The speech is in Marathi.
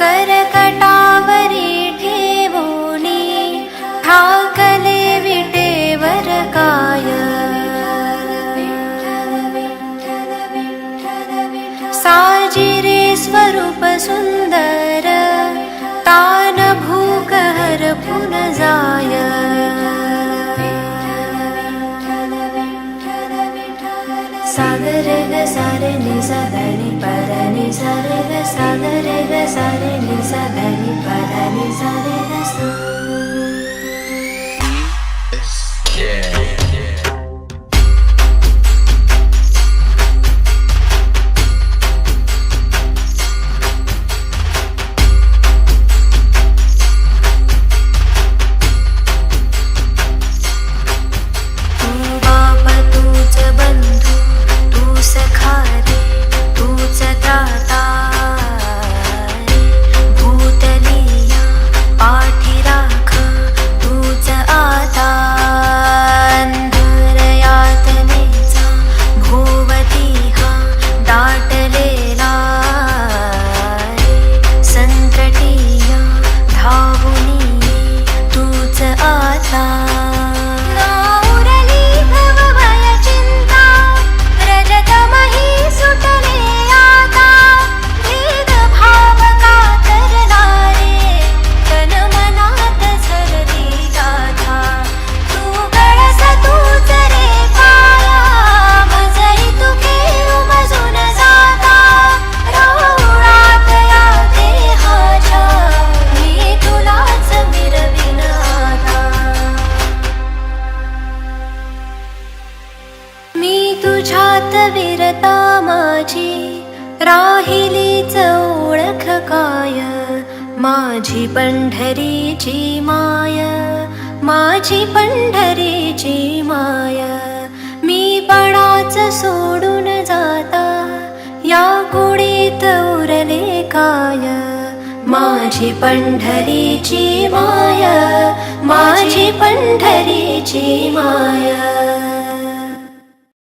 करकटावरी ठेवोनी ठाकले विटेवर काय, साजिरे स्वरूप सुंदर तान भूक हरपून जाय। सागरे ग सारे नि सा ध नि प ध नि सा रे ग सागरे ग सारे नि सा ध नि प ध नि सा रे ग सा। तुझ्यात विरता माझी राहिलीच ओळख काय, माझी पंढरीची माय, माझी पंढरीची माय। मी पणाच सोडून जाता या कुडीत उरले काय, माझी पंढरीची माय, माझी पंढरीची माय।